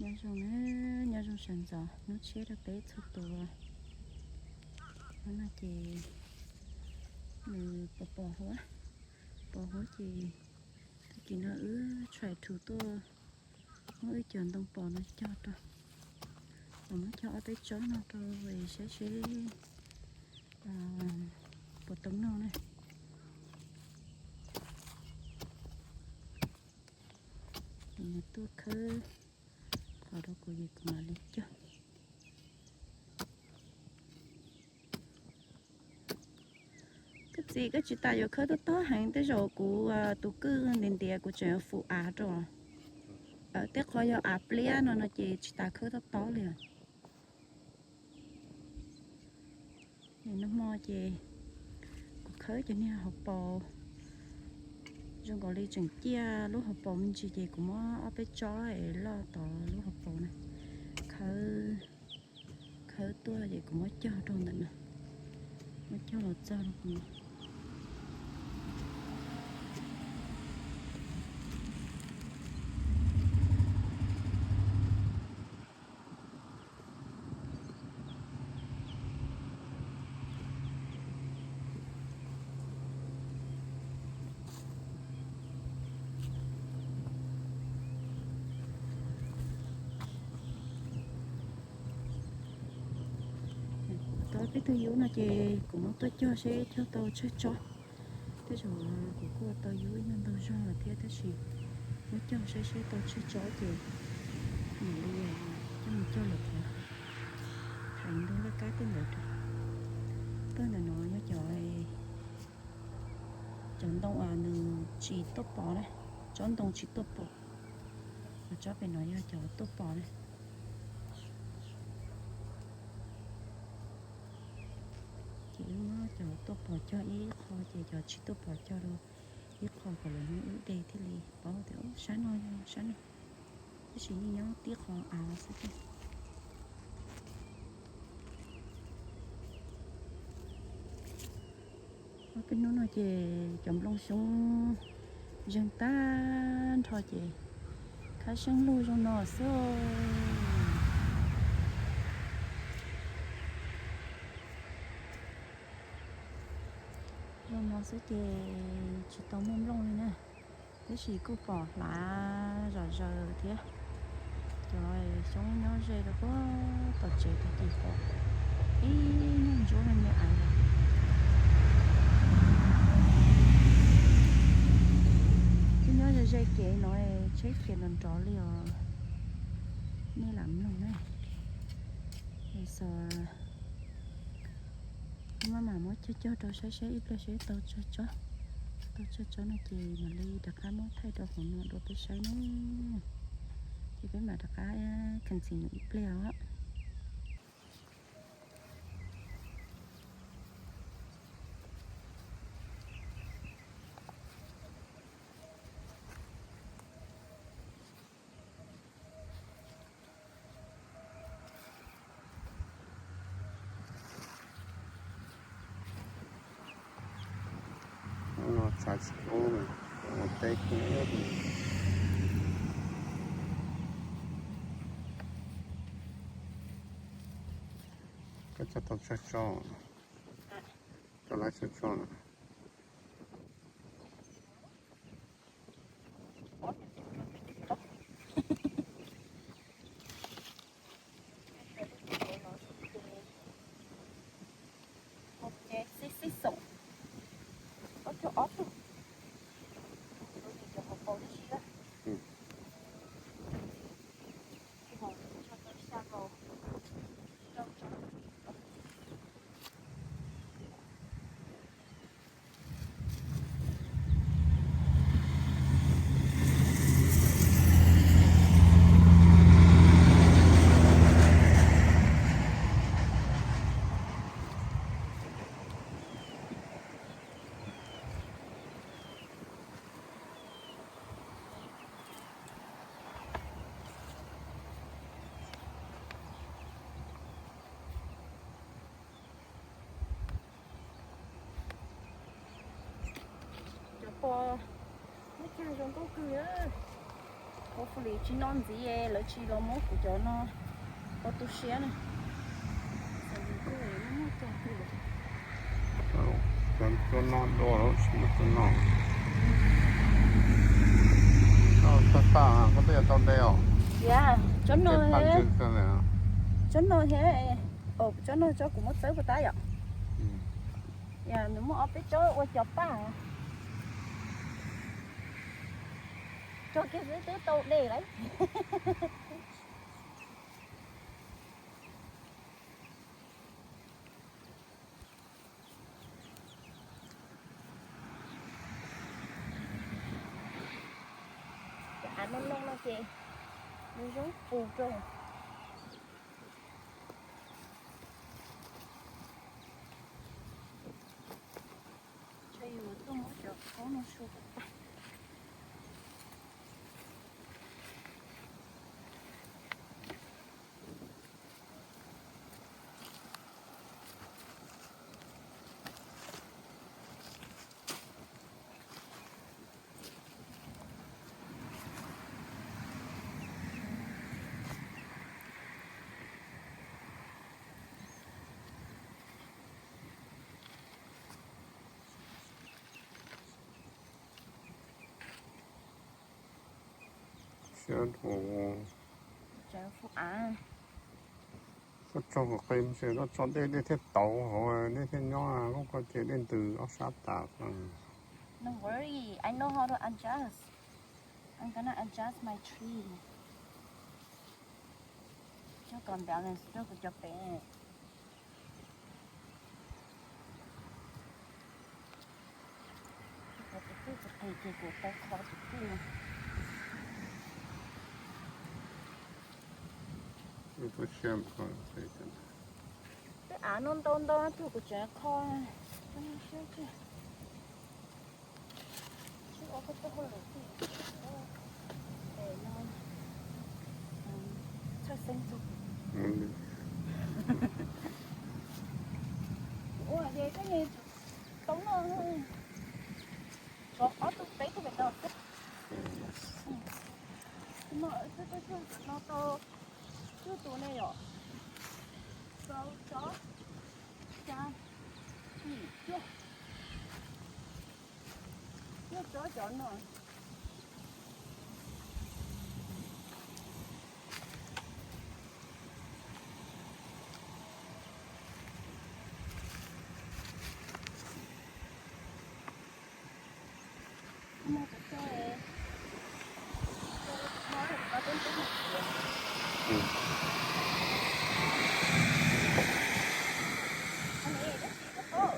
nhà trong nhà trong sân gió nó chết được bé thật tù nó là chỉ mình bỏ hóa chỉ nó chạy thủ to nó chọn đông bỏ nó cho to nó cho bé chó nó to về sẽ bỏ tấm nó này mình tôi khơi khỏi đâu có gì cũng mà đi cho cái gì cái chị ta vô khơi to hàng tới rồi của tụ cứ nên địa của trẻ phụ rồi ở tết khỏi vô lia nó chị ta khơi to liền nên nó mò chị có khơi cho nên học bò rồi gọi đi chừng chia lúc học bò mình chỉ cũng mò ở bên chó ấy lo tỏ lúc học bò này khơi khơi tua gì cũng mò cho trong này nè mò cho là cho nó cũng tôi biết tôi yếu nó chị cũng tôi cho sẽ theo tôi cho thế rồi của cô tôi yếu nên tôi cho là theo thế gì mới cho sẽ tôi cho chị mình đi cho mình cho lực thành tôi lấy cái tên được tôi là nói nó chọn đông nương chỉ tốt bỏ đấy chọn đông chỉ tốt bỏ và cho bên nói cho tốt bỏ đấy chỉ nó cho tốt bỏ cho ý kho chỉ tốt bỏ cho đâu ý kho còn là những đây thế này bảo thì sáng nói cái gì như nhau tiếc kho sẽ thế bên nó nói chồng lông xuống dân ta thôi chị khá sáng lui trong nó số rồi nó sẽ chỉ tao mông lông này nè cái gì cô bỏ lá rồi thế rồi xong nó rơi được có tao chế thì bỏ ý nó chỗ này nhẹ cái nhớ là dây kệ nói chết kệ lần trỏ liều nên lắm luôn này bây giờ mà mới cho tôi sẽ ít là sẽ tôi cho nó chỉ mà đi đặt cá nó thay đồ của nó đồ cái sấy nó thì cái mà đặt cá cần gì nữa ít leo á nó sạch xuống một tay kia cái cho tao cho lại cho bò nó cha trong có cười á có phụ lý chỉ non gì lỡ chỉ lo mốt của cho nó có tu sửa này sao mình cứ vậy nó mất cho phụ lý cho non đồ đó chỉ một cho non ta có thể tao đeo dạ cho nó thế cái này cho nó thế cho nó cho cũng mất tới một tay ạ dạ nếu mà ở bên chỗ qua chọc ba cho cái dưới tứ tô đi đấy dạ nó chị nó giống phù trùng cho dù tôi muốn chọc có nó sụp sữa đồ chả phụ à có cho cái kem sữa nó cho đây đây thế tàu hoặc đây thế nhỏ nó có thể đến từ nó sát tạp no worry I know how to adjust I'm gonna adjust my tree cho còn balance cho của cho bé cái của tay khó chịu kia tôi xem coi thấy cái án non đông đó thu của trẻ khó cho nên chưa chứ chứ ở cái tôi hồi thì để nó cho sinh dục ủa vậy cái gì tống nó có tôi thấy tôi phải đọc nó nó to chứ tụi này rồi sao chó cha chưa chưa chó nữa mà cái chơi nói là có tên tiếng anh ấy đó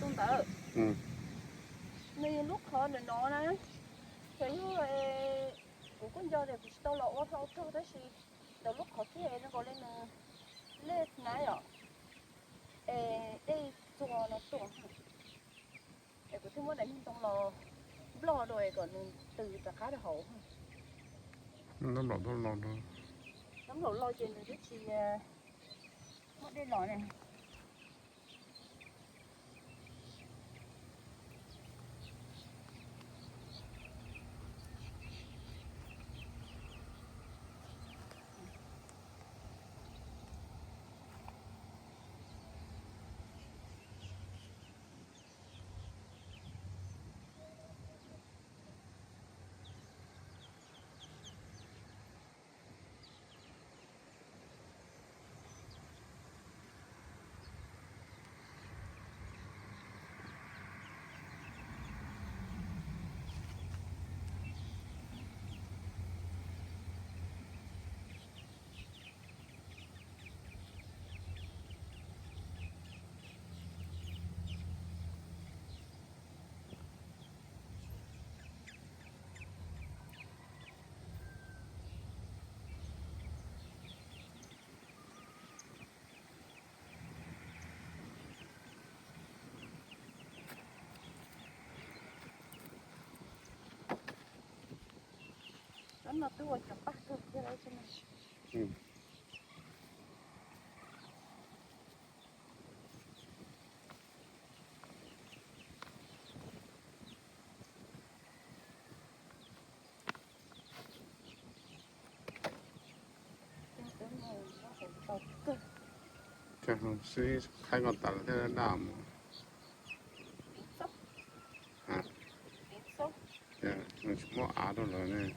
tương tự nên lúc họ để nó nè thấy của con dâu thì tao lộ vào thâu đó thì đầu lúc họ kia nó gọi lên lên nãy rồi đây chùa nó chùa để có thêm một đánh trong lò rồi còn từ cả khá là hậu nó lọt nắm lò trên cái gì mất đây lò này nó tua chọc bắt được cái đấy cho mình cái không suy khai ngọt tạt thế làm à dạ mình mua á đâu rồi nè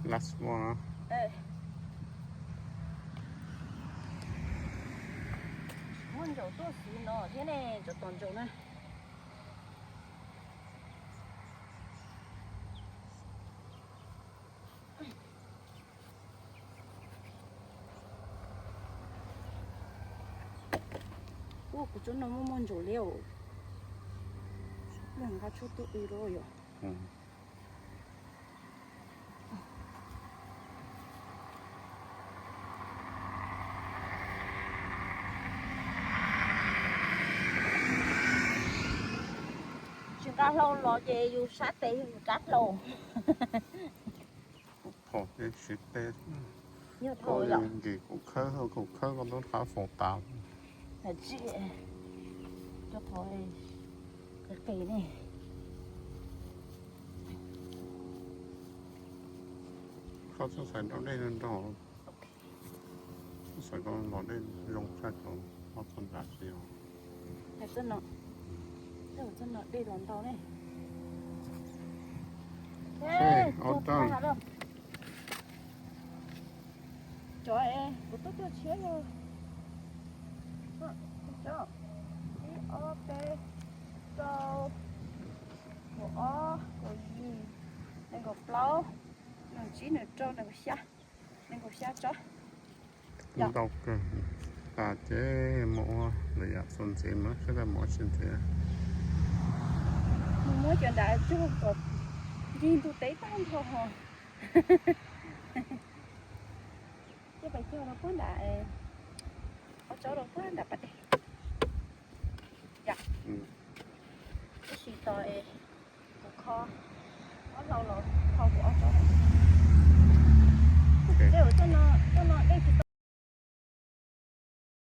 last one muốn chỗ tôi xí nó thế này chỗ toàn chỗ này 오, 그쪽 너무 먼저 올래요. 뭔가 저도 이러요. Chúng ta lâu lo về dù sát tế dù cát lâu. Ồ, cái shit tết Nhiều có thôi rồi. gì cũng khớ con nó khá phổ tạp Là chị cho thôi cái kỳ này. khó cho phải nó lên đó phải con nó lên lông ra chỗ nó còn đạt gì không Này chân nó. Chân nó đi đón tàu này. Hey, all done. Trời ơi, của tôi chưa chết rồi. Cho. Đi ô tê. Cho. Của ô. Của gì. Này của plau. Này chỉ nữa cho này của xa. Này của xa cho. cũng đâu cơ à chế mua để ạ xuân gì mà cái là mua xin thế Mình muốn chuyện đại chứ không có. Riêng tôi tế tan thôi hả. Chứ phải cho nó có đại. Có chỗ đâu có đại bạch đi. Dạ. Cái gì tội. Một kho. Có lâu rồi. Không